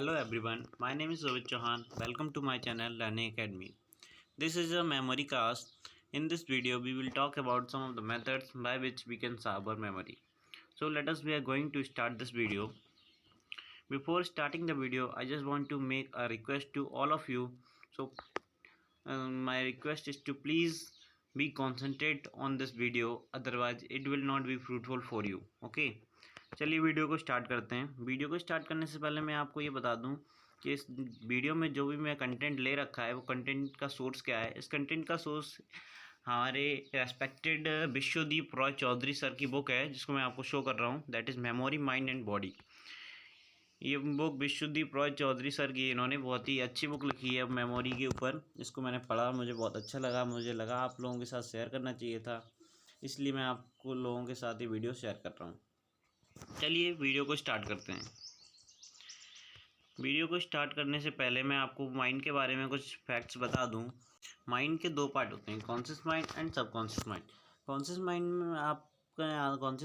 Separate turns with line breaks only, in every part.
Hello everyone, my name is Rohit Chauhan. Welcome to my channel Learning Academy. This is a memory cast. In this video, we will talk about some of the methods by which we can solve our memory. So we are going to start this video. Before starting the video, I just want to make a request to all of you. So my request is to please be concentrate on this video, otherwise it will not be fruitful for you. Okay. चलिए video को start करते हैं। Video को start करने से पहले मैं आपको ये बता दूं कि इस वीडियो में जो भी मैं कंटेंट ले रखा है वो कंटेंट का सोर्स क्या है। इस कंटेंट का सोर्स हमारे रेस्पेक्टेड विश्वदीप रॉय चौधरी सर की बुक है, जिसको मैं आपको शो कर रहा हूँ, that is memory mind and body. ये बुक विश्वदीप रॉय चौधरी सर की, इन्होंने बहुत ही अच्छी बुक लिखी है मेमोरी के ऊपर। इसको मैंने पढ़ा, मुझे बहुत अच्छा लगा, मुझे लगा आप लोगों के साथ शेयर करना चाहिए था, इसलिए मैं आपको लोगों के साथ ये वीडियो शेयर कर रहा हूँ। चलिए वीडियो को स्टार्ट करते हैं। वीडियो को स्टार्ट करने से पहले मैं आपको माइंड के बारे में कुछ फैक्ट्स बता दूं। माइंड के दो पार्ट होते हैं, conscious mind and subconscious mind. Conscious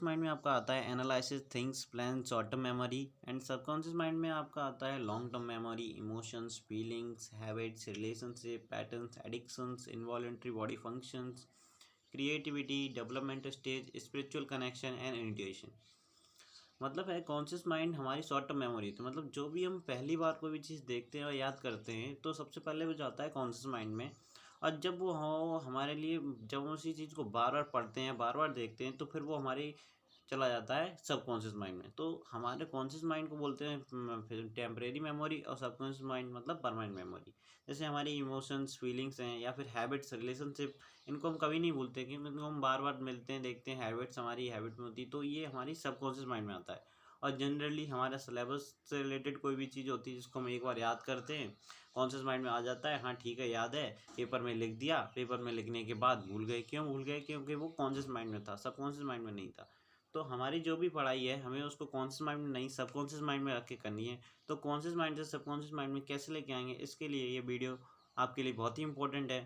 mind में आपका आता है analysis, things, plan, short term memory. And subconscious mind में आपका आता है long term memory, emotions, feelings, habits, relationship, patterns, addictions, involuntary body functions, creativity, development stage, spiritual connection and intuition. मतलब है कॉन्शियस माइंड हमारी शॉर्ट टर्म मेमोरी। तो मतलब जो भी हम पहली बार कोई भी चीज़ देखते हैं और याद करते हैं तो सबसे पहले वो जाता है कॉन्शियस माइंड में। और जब वो हो हमारे लिए, जब हम उसी चीज़ को बार बार पढ़ते हैं, बार बार देखते हैं, तो फिर वो हमारी चला जाता है सबकॉन्शियस माइंड में। तो हमारे कॉन्शियस माइंड को बोलते हैं फिर टेम्परेरी मेमोरी, और सबकॉन्शियस माइंड मतलब परमानेंट मेमोरी। जैसे हमारी इमोशंस, फीलिंग्स हैं या फिर हैबिट्स, रिलेशनशिप, इनको हम कभी नहीं भूलते कि इनको हम बार बार मिलते हैं, देखते हैं, हैबिट्स हमारी हैबिट में होती है, तो ये हमारी सबकॉन्शियस माइंड में आता है। और जनरली हमारा सिलेबस से रिलेटेड कोई भी चीज़ होती है जिसको हम एक बार याद करते हैं, कॉन्शियस माइंड में आ जाता है, हाँ ठीक है याद है, पेपर में लिख दिया, पेपर में लिखने के बाद भूल गए। क्यों भूल गए? क्योंकि वो कॉन्शियस माइंड में था, सबकॉन्शियस माइंड में नहीं था। तो हमारी जो भी पढ़ाई है हमें उसको कॉन्शियस माइंड में नहीं, सबकॉन्शियस माइंड में रख के करनी है। तो कॉन्शियस माइंड से सबकॉन्शियस माइंड में कैसे लेके आएंगे, इसके लिए ये वीडियो आपके लिए बहुत ही इंपॉर्टेंट है।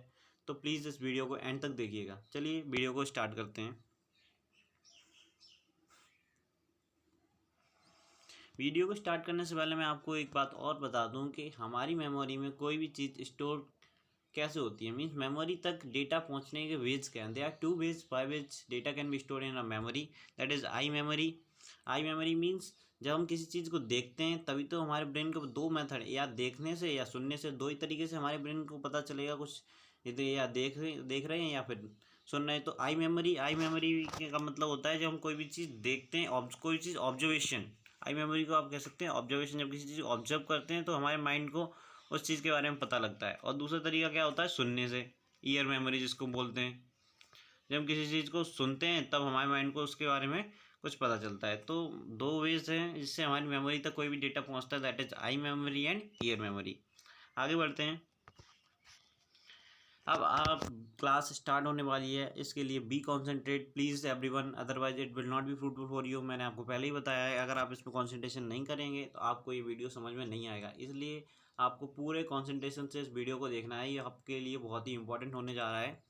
तो प्लीज़ इस वीडियो को एंड तक देखिएगा। चलिए वीडियो को स्टार्ट करते हैं। वीडियो को स्टार्ट करने से पहले मैं आपको एक बात और बता दूं कि हमारी मेमोरी में कोई भी चीज़ स्टोर कैसे होती है, मीन्स मेमोरी तक डेटा पहुंचने के वेज क्या हैं। They are two ways by which data can be store in a memory, that is I memory. I memory means जब हम किसी चीज़ को देखते हैं तभी तो हमारे ब्रेन को दो मेथड, या देखने से या सुनने से, दो ही तरीके से हमारे ब्रेन को पता चलेगा कुछ, यदि या देख रहे हैं या फिर सुन रहे हैं। तो आई मेमोरी का मतलब होता है जब हम कोई भी चीज़ देखते हैं, कोई चीज़ ऑब्जर्वेशन। आई मेमोरी को आप कह सकते हैं ऑब्जर्वेशन। जब किसी चीज़ को ऑब्जर्व करते हैं तो हमारे माइंड को उस चीज़ के बारे में पता लगता है। और दूसरा तरीका क्या होता है, सुनने से, ईयर मेमोरी जिसको बोलते हैं। जब हम किसी चीज़ को सुनते हैं तब हमारे माइंड को उसके बारे में कुछ पता चलता है। तो दो वेज हैं जिससे हमारी मेमोरी तक कोई भी डेटा पहुंचता है, that is I memory and year memory. आगे बढ़ते हैं। अब आप क्लास स्टार्ट होने वाली है, इसके लिए be concentrate please everyone, otherwise it will not be fruitful for you. मैंने आपको पहले ही बताया है, अगर आप इस पर कॉन्सेंट्रेशन नहीं करेंगे तो आपको ये वीडियो समझ में नहीं आएगा। इसलिए आपको पूरे कॉन्सेंट्रेशन से इस वीडियो को देखना है, ये आपके लिए बहुत ही इंपॉर्टेंट होने जा रहा है।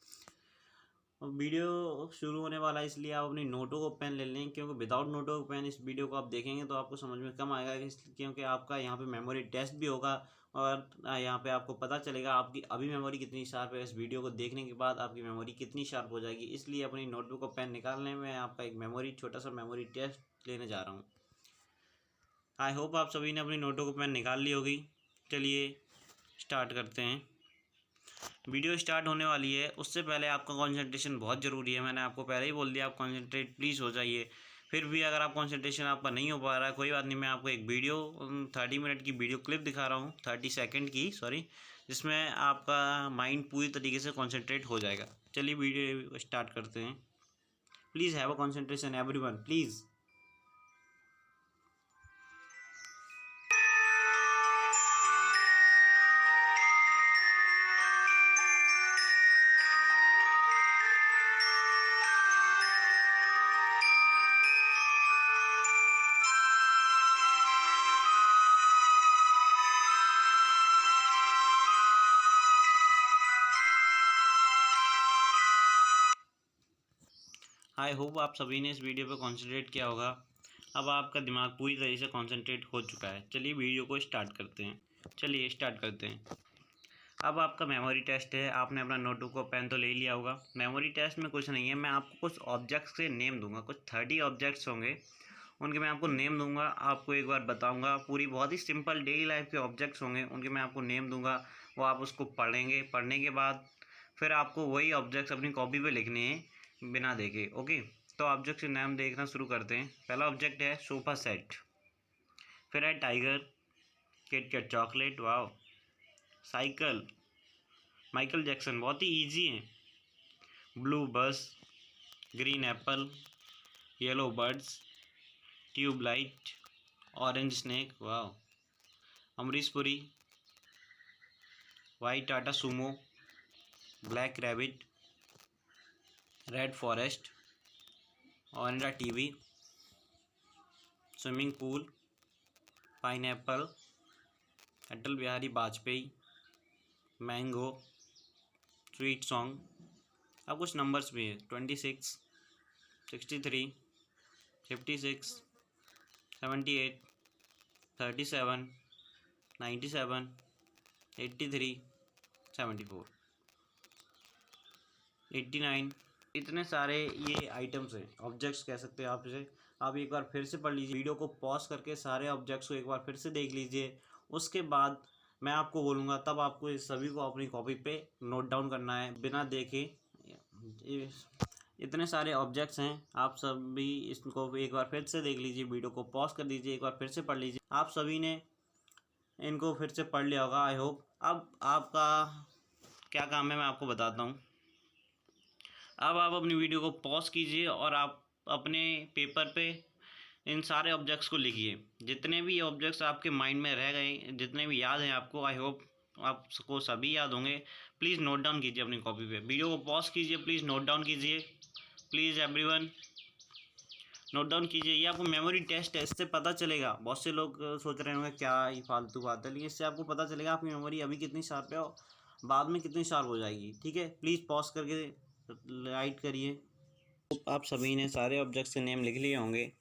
वीडियो शुरू होने वाला है, इसलिए आप अपनी नोटों को पेन ले लें, क्योंकि विदाउट नोटों को पेन इस वीडियो को आप देखेंगे तो आपको समझ में कम आएगा, क्योंकि आपका यहाँ पे मेमोरी टेस्ट भी होगा और यहाँ पे आपको पता चलेगा आपकी अभी मेमोरी कितनी शार्प है। इस वीडियो को देखने के बाद आपकी मेमोरी कितनी शार्प हो जाएगी। इसलिए अपनी नोटबुक और पेन निकालने में आपका एक छोटा सा मेमोरी टेस्ट लेने जा रहा हूँ। आई होप आप सभी ने अपनी नोटों को पेन निकाल ली होगी। चलिए स्टार्ट करते हैं। वीडियो स्टार्ट होने वाली है, उससे पहले आपका कंसंट्रेशन बहुत ज़रूरी है। मैंने आपको पहले ही बोल दिया, आप कंसंट्रेट प्लीज़ हो जाइए। फिर भी अगर आप कंसंट्रेशन आपका नहीं हो पा रहा है, कोई बात नहीं, मैं आपको एक वीडियो 30 मिनट की वीडियो क्लिप दिखा रहा हूँ, 30 सेकेंड की, सॉरी, जिसमें आपका माइंड पूरी तरीके से कॉन्सेंट्रेट हो जाएगा। चलिए वीडियो स्टार्ट करते हैं। Please have a concentration everyone, please. I hope आप सभी ने इस वीडियो पे कॉन्सेंट्रेट किया होगा। अब आपका दिमाग पूरी तरीके से कॉन्सेंट्रेट हो चुका है। चलिए वीडियो को स्टार्ट करते हैं। चलिए स्टार्ट करते हैं। अब आपका मेमोरी टेस्ट है। आपने अपना नोटबुक और पेन तो ले लिया होगा। मेमोरी टेस्ट में कुछ नहीं है, मैं आपको कुछ ऑब्जेक्ट्स के नेम दूंगा। कुछ 30 ऑब्जेक्ट्स होंगे, उनके मैं आपको नेम दूंगा। आपको एक बार बताऊंगा, पूरी बहुत ही सिंपल डेली लाइफ के ऑब्जेक्ट्स होंगे, उनके मैं आपको नेम दूंगा। वो आप उसको पढ़ेंगे। पढ़ने के बाद फिर आपको वही ऑब्जेक्ट्स अपनी कॉपी पे लिखने हैं बिना देखे। ओके, तो ऑब्जेक्ट के नाम देखना शुरू करते हैं। पहला ऑब्जेक्ट है सोफ़ा सेट, फिर है tiger, KitKat chocolate, wow, cycle, Michael Jackson, बहुत ही ईजी है, blue bus, green apple, yellow birds, tubelight, orange snake, wow, Amrish Puri, white Tata Sumo, black rabbit, red forest, Onida TV, swimming pool, pineapple, Atal Bihari Vajpayee, mango, sweet song. अब कुछ numbers भी है, 26, 63, 56, 78, 37, 97, 83, 74, 89। इतने सारे ये आइटम्स हैं, ऑब्जेक्ट्स कह सकते हैं आप इसे। आप एक बार फिर से पढ़ लीजिए, वीडियो को पॉज करके सारे ऑब्जेक्ट्स को एक बार फिर से देख लीजिए। उसके बाद मैं आपको बोलूँगा, तब आपको इस सभी को अपनी कॉपी पे नोट डाउन करना है बिना देखे। इतने सारे ऑब्जेक्ट्स हैं, आप सभी इसको एक बार फिर से देख लीजिए, वीडियो को पॉज कर दीजिए, एक बार फिर से पढ़ लीजिए। आप सभी ने इनको फिर से पढ़ लिया होगा, आई होप। अब आपका क्या काम है मैं आपको बताता हूँ। अब आप अपनी वीडियो को पॉज कीजिए और आप अपने पेपर पे इन सारे ऑब्जेक्ट्स को लिखिए। जितने भी ऑब्जेक्ट्स आपके माइंड में रह गए, जितने भी याद हैं आपको, आई होप आपको सभी याद होंगे। प्लीज़ नोट डाउन कीजिए अपनी कॉपी पे। वीडियो को पॉज कीजिए, प्लीज़ नोट डाउन कीजिए, प्लीज़ एवरीवन नोट डाउन कीजिए। ये आपको मेमोरी टेस्ट है, इससे पता चलेगा। बहुत से लोग सोच रहे होंगे क्या ये फालतू बात है, लेकिन इससे आपको पता चलेगा आपकी मेमोरी अभी कितनी शार्प है और बाद में कितनी शार्प हो जाएगी। ठीक है, प्लीज़ पॉज करके राइट करिए। आप सभी ने सारे ऑब्जेक्ट्स के नेम लिख लिए होंगे।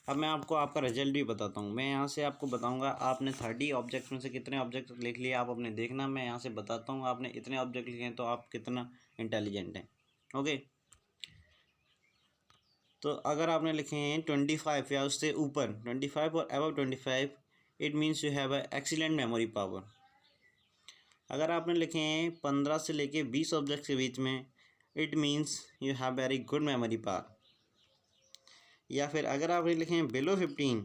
अब मैं आपको आपका रिजल्ट भी बताता हूँ। मैं यहाँ से आपको बताऊँगा आपने 30 ऑब्जेक्ट्स में से कितने ऑब्जेक्ट लिख लिए, आप अपने देखना। मैं यहाँ से बताता हूँ आपने इतने ऑब्जेक्ट लिखे हैं तो आप कितना इंटेलिजेंट हैं। ओके, तो अगर आपने लिखे हैं 25 या उससे ऊपर, 25 और above 25, it means you have a excellent memory power. अगर आपने लिखे हैं 15 से लेके 20 ऑब्जेक्ट्स के बीच में, it means you have very good memory power. या फिर अगर आपने लिखे हैं बिलो 15,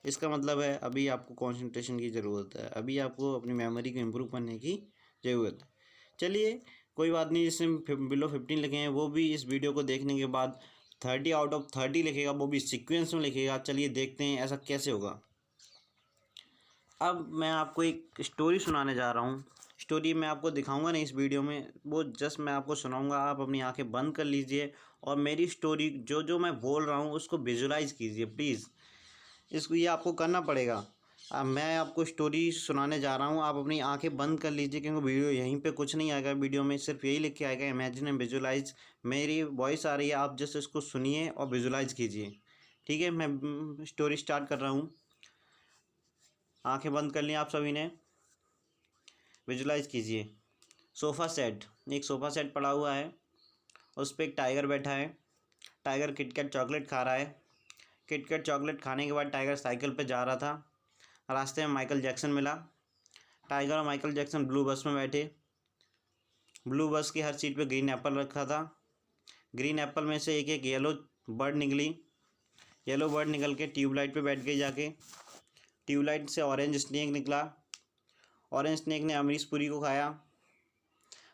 इसका मतलब है अभी आपको कंसंट्रेशन की ज़रूरत है, अभी आपको अपनी मेमोरी को इम्प्रूव करने की ज़रूरत है। चलिए कोई बात नहीं, जिसने बिलो 15 लिखे हैं वो भी इस वीडियो को देखने के बाद 30 आउट ऑफ 30 लिखेगा, वो भी सीक्वेंस में लिखेगा। चलिए देखते हैं ऐसा कैसे होगा। अब मैं आपको एक स्टोरी सुनाने जा रहा हूँ। स्टोरी मैं आपको दिखाऊंगा नहीं इस वीडियो में, वो जस्ट मैं आपको सुनाऊंगा। आप अपनी आंखें बंद कर लीजिए और मेरी स्टोरी जो जो मैं बोल रहा हूँ उसको विजुलाइज कीजिए प्लीज़। इसको ये आपको करना पड़ेगा। अब मैं आपको स्टोरी सुनाने जा रहा हूँ, आप अपनी आंखें बंद कर लीजिए, क्योंकि वीडियो यहीं पे कुछ नहीं आएगा। वीडियो में सिर्फ यही लिख के आएगा इमेजिन एंड विजुलाइज। मेरी वॉइस आ रही है, आप जस्ट इसको सुनिए और विजुलाइज कीजिए। ठीक है, मैं स्टोरी स्टार्ट कर रहा हूँ। आंखें बंद कर ली आप सभी ने, विजुलाइज कीजिए। सोफ़ा सेट, एक सोफ़ा सेट पड़ा हुआ है, उस पर एक टाइगर बैठा है। टाइगर किटकैट चॉकलेट खा रहा है। किटकैट चॉकलेट खाने के बाद टाइगर साइकिल पे जा रहा था। रास्ते में माइकल जैक्सन मिला। टाइगर और माइकल जैक्सन ब्लू बस में बैठे। ब्लू बस की हर सीट पे ग्रीन एप्पल रखा था। ग्रीन एप्पल में से एक एक येलो बर्ड निकली। येलो बर्ड निकल के ट्यूबलाइट पे बैठ गई जाके। ट्यूबलाइट से ऑरेंज स्नेक निकला। ऑरेंज स्नेक ने अमरीश पुरी को खाया।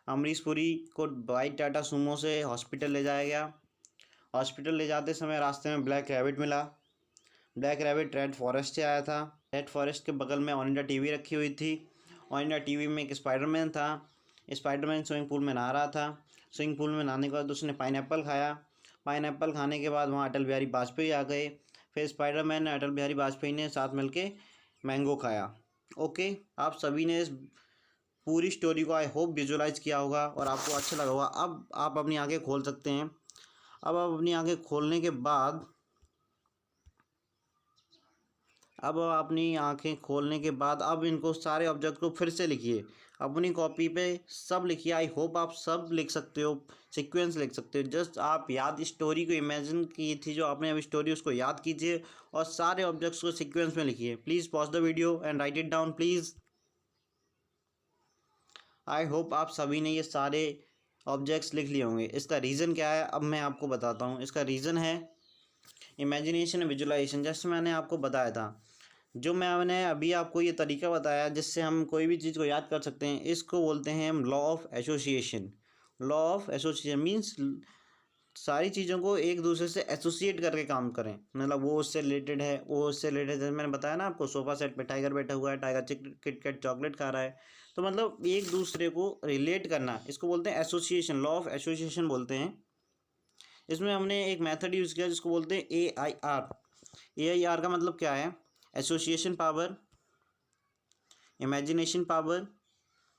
अमरीश पुरी को वाइट टाटा सुमो से हॉस्पिटल ले जाया गया। हॉस्पिटल ले जाते समय रास्ते में ब्लैक रैबिट मिला। ब्लैक रैबिट रेड फॉरेस्ट से आया था। रेड फॉरेस्ट के बगल में ओनिडा टीवी रखी हुई थी। ओनिडा टीवी में एक स्पाइडरमैन था। स्पाइडरमैन स्विमिंग पूल में नहा रहा था। स्विमिंग पूल में नहाने के बाद उसने पाइनएप्पल खाया। पाइनएप्पल खाने के बाद वहाँ अटल बिहारी वाजपेयी आ गए। फिर स्पाइडरमैन ने अटल बिहारी वाजपेयी ने साथ मिलके मैंगो खाया। ओके, आप सभी ने इस पूरी स्टोरी को आई होप विजुलाइज किया होगा और आपको अच्छा लगा होगा। अब आप अपनी आंखें खोल सकते हैं। अब आप अपनी आंखें खोलने के बाद अब अपनी आंखें खोलने के बाद अब इनको सारे ऑब्जेक्ट को फिर से लिखिए, अपनी कॉपी पे सब लिखिए। आई होप आप सब लिख सकते हो, सीक्वेंस लिख सकते हो। जस्ट आप याद स्टोरी को इमेजिन की थी जो आपने अभी स्टोरी, उसको याद कीजिए और सारे ऑब्जेक्ट्स को सीक्वेंस में लिखिए। Please pause the video and right it down please. I hope आप सभी ने ये सारे ऑब्जेक्ट्स लिख लिए होंगे। इसका रीज़न क्या है अब मैं आपको बताता हूँ। इसका रीज़न है इमेजिनेशन विजुलाइजेशन। जैसे मैंने आपको बताया था, जो मैंने अभी आपको ये तरीका बताया जिससे हम कोई भी चीज़ को याद कर सकते हैं, इसको बोलते हैं हम law of association. Law of association means सारी चीज़ों को एक दूसरे से एसोसिएट करके काम करें, मतलब वो उससे रिलेटेड है, वो उससे रिलेटेड है। मैंने बताया ना आपको, सोफ़ा सेट पे टाइगर बैठा हुआ है, टाइगर किटकैट चॉकलेट खा रहा है, तो मतलब एक दूसरे को रिलेट करना, इसको बोलते हैं एसोसिएशन, लॉ ऑफ एसोसिएशन बोलते हैं। इसमें हमने एक मेथड यूज़ किया जिसको बोलते हैं AIR। AIR का मतलब क्या है? Association power, imagination power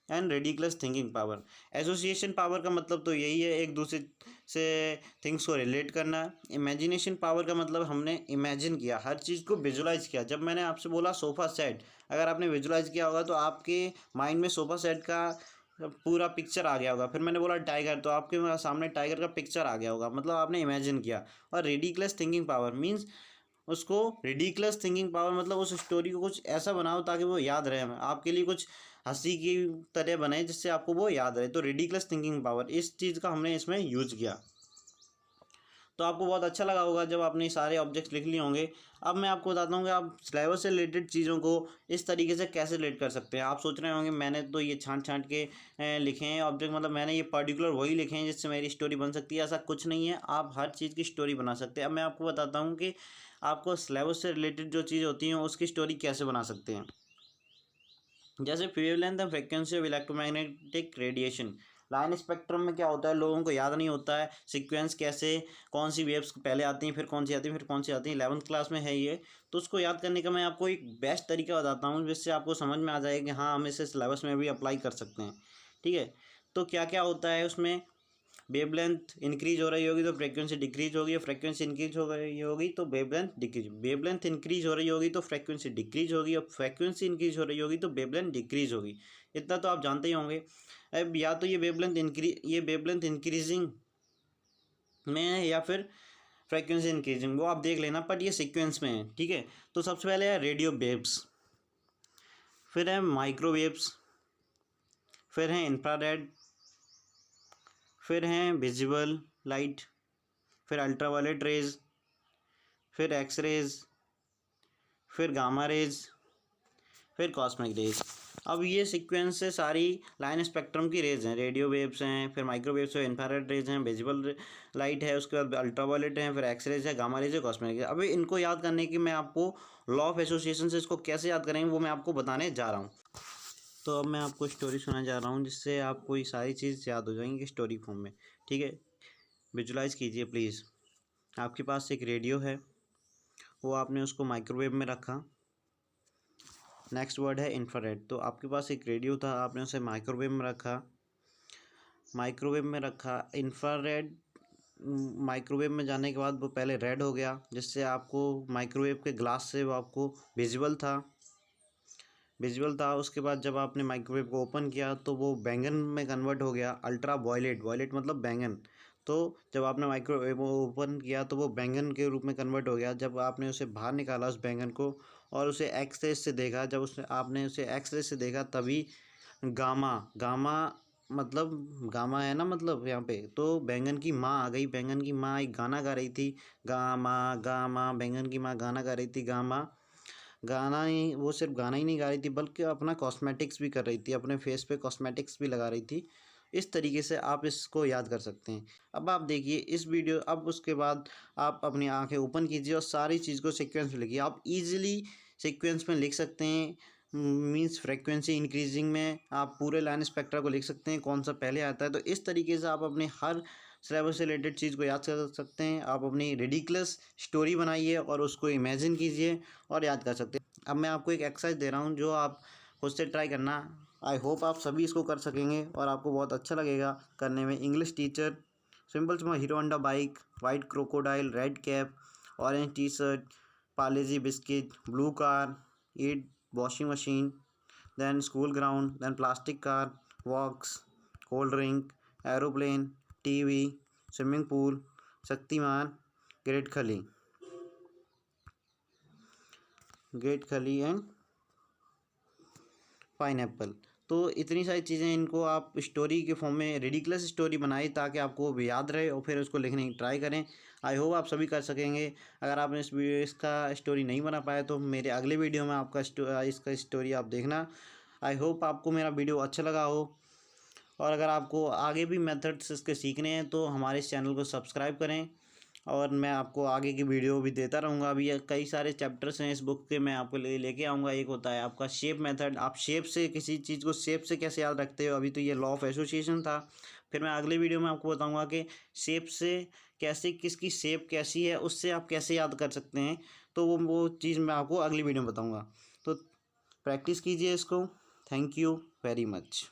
and ridiculous thinking power. Association power का मतलब तो यही है, एक दूसरे से थिंग्स को रिलेट करना। इमेजिनेशन पावर का मतलब हमने इमेजिन किया, हर चीज़ को विजुलाइज किया। जब मैंने आपसे बोला सोफ़ा सेट, अगर आपने विजुलाइज किया होगा तो आपके माइंड में सोफ़ा सेट का पूरा पिक्चर आ गया होगा। फिर मैंने बोला टाइगर, तो आपके सामने टाइगर का पिक्चर आ गया होगा, मतलब आपने इमेजिन किया। और रेडिकुलस थिंकिंग पावर मीन्स उसको, रेडिकुलस थिंकिंग पावर मतलब उस स्टोरी को कुछ ऐसा बनाओ ताकि वो याद रहे, आपके लिए कुछ हंसी की तरह बने जिससे आपको वो याद रहे। तो रेडिकुलस थिंकिंग पावर, इस चीज़ का हमने इसमें यूज किया। तो आपको बहुत अच्छा लगा होगा जब आपने सारे ऑब्जेक्ट्स लिख लिए होंगे। अब मैं आपको बताता हूँ कि आप सिलेबस से रिलेटेड चीज़ों को इस तरीके से कैसे रिलेट कर सकते हैं। आप सोच रहे होंगे मैंने तो ये छांट छांट के लिखे हैं ऑब्जेक्ट, मतलब मैंने ये पर्टिकुलर वही लिखे हैं जिससे मेरी स्टोरी बन सकती है। ऐसा कुछ नहीं है, आप हर चीज़ की स्टोरी बना सकते हैं। अब मैं आपको बताता हूँ कि आपको सिलेबस से रिलेटेड जो चीज़ होती हैं उसकी स्टोरी कैसे बना सकते हैं। जैसे wavelength and frequency of electromagnetic radiation. Line spectrum में क्या होता है, लोगों को याद नहीं होता है सीक्वेंस कैसे, कौन सी वेव्स पहले आती हैं, फिर कौन सी आती हैं, फिर कौन सी आती हैं। 11th क्लास में है ये, तो उसको याद करने का मैं आपको एक बेस्ट तरीका बताता हूँ जिससे आपको समझ में आ जाएगा कि हाँ हम इसे सिलेबस में भी अप्लाई कर सकते हैं। ठीक है, तो क्या क्या होता है उसमें, वेवलेंथ इंक्रीज हो रही होगी तो फ्रीक्वेंसी डिक्रीज होगी, फ्रीक्वेंसी इंक्रीज हो रही होगी तो वेवलेंथ डिक्रीज, वेवलेंथ इंक्रीज हो रही होगी तो फ्रीक्वेंसी डिक्रीज होगी, और फ्रीक्वेंसी इंक्रीज हो रही होगी तो वेवलेंथ डिक्रीज होगी। इतना तो आप जानते ही होंगे। अब या तो ये वेवलेंथ इंक्रीजिंग में है या फिर फ्रीक्वेंसी इंक्रीजिंग, वो आप देख लेना, बट ये सीक्वेंस में है। ठीक है, तो सबसे पहले है रेडियो वेव्स, फिर है माइक्रोवेव्स, फिर है इंफ्रारेड, फिर हैं विजिबल लाइट, फिर अल्ट्रावायलेट रेज, फिर एक्स रेज, फिर गामा रेज, फिर कॉस्मिक रेज। अब ये सीक्वेंस से सारी लाइन स्पेक्ट्रम की रेज हैं, रेडियो वेव्स हैं, फिर माइक्रोवेव्स है, इंफ्रारेड रेज हैं, विजिबल लाइट है, उसके बाद अल्ट्रावायलेट है, फिर एक्स रेज है, गामा रेज है, कॉस्मिक रेज। अभी इनको याद करने की मैं आपको लॉ ऑफ एसोसिएशन से इसको कैसे याद करेंगे वो मैं आपको बताने जा रहा हूँ। तो अब मैं आपको स्टोरी सुनाने जा रहा हूँ जिससे आपको ये सारी चीज़ याद हो जाएंगी स्टोरी फॉर्म में। ठीक है, विजुलाइज कीजिए प्लीज़। आपके पास एक रेडियो है, वो आपने उसको माइक्रोवेव में रखा। नेक्स्ट वर्ड है इंफ्रारेड, तो आपके पास एक रेडियो था, आपने उसे माइक्रोवेव में रखा, इंफ्रारेड माइक्रोवेव में जाने के बाद वो पहले रेड हो गया, जिससे आपको माइक्रोवेव के ग्लास से वो आपको विजिबल था। उसके बाद जब आपने माइक्रोवेव को ओपन किया तो वो बैंगन में कन्वर्ट हो गया, अल्ट्रा वायलेट, वायलेट मतलब बैंगन। तो जब आपने माइक्रोवेव को ओपन किया तो वो बैंगन के रूप में कन्वर्ट हो गया। जब आपने उसे बाहर निकाला उस बैंगन को और उसे एक्स रे से देखा, जब उसने आपने उसे एक्स रे से देखा तभी गामा, गामा मतलब गामा है ना, मतलब यहाँ पे तो बैंगन की माँ आ गई। बैंगन की माँ एक गाना गा रही थी, गामा गामा, बैंगन की माँ गाना गा रही थी गामा। गाना ही, वो सिर्फ गाना ही नहीं गा रही थी बल्कि अपना कॉस्मेटिक्स भी कर रही थी, अपने फेस पे कॉस्मेटिक्स भी लगा रही थी। इस तरीके से आप इसको याद कर सकते हैं। अब आप देखिए इस वीडियो, अब उसके बाद आप अपनी आंखें ओपन कीजिए और सारी चीज़ को सीक्वेंस में लिखिए। आप इजीली सीक्वेंस में लिख सकते हैं, मींस फ्रीक्वेंसी इंक्रीजिंग में आप पूरे लाइन स्पेक्ट्रा को लिख सकते हैं, कौन सा पहले आता है। तो इस तरीके से आप अपने हर सिलेबस से रिलेटेड चीज़ को याद कर सकते हैं। आप अपनी रिडिकुलस स्टोरी बनाइए और उसको इमेजिन कीजिए और याद कर सकते हैं। अब मैं आपको एक एक्सरसाइज दे रहा हूँ जो आप खुद से ट्राई करना। आई होप आप सभी इसको कर सकेंगे और आपको बहुत अच्छा लगेगा करने में। English teacher, simple hero Honda bike, white crocodile, red cap, orange T shirt, Parle-G biscuit, blue car, eat washing machine, then school ground, then plastic car, walks, cold drink, aeroplane, TV, swimming pool, Shaktiman, Great Khali and pineapple. तो इतनी सारी चीज़ें, इनको आप story के form में ridiculous story बनाई ताकि आपको वो याद रहे और फिर उसको लिखने की ट्राई करें। आई होप आप सभी कर सकेंगे। अगर आपने इसका स्टोरी नहीं बना पाया तो मेरे अगले वीडियो में आपका इसका स्टोरी आप देखना। आई होप आपको मेरा वीडियो अच्छा लगा हो, और अगर आपको आगे भी मेथड्स इसके सीखने हैं तो हमारे इस चैनल को सब्सक्राइब करें, और मैं आपको आगे की वीडियो भी देता रहूँगा। अभी कई सारे चैप्टर्स हैं इस बुक के, मैं आपको लेके आऊँगा। एक होता है आपका शेप मेथड, आप शेप से किसी चीज़ को शेप से कैसे याद रखते हो। अभी तो ये लॉ ऑफ एसोसिएशन था। फिर मैं अगले वीडियो में आपको बताऊँगा कि शेप से कैसे, किसकी शेप कैसी है उससे आप कैसे याद कर सकते हैं। तो वो चीज़ मैं आपको अगली वीडियो में बताऊँगा। तो प्रैक्टिस कीजिए इसको। Thank you very much.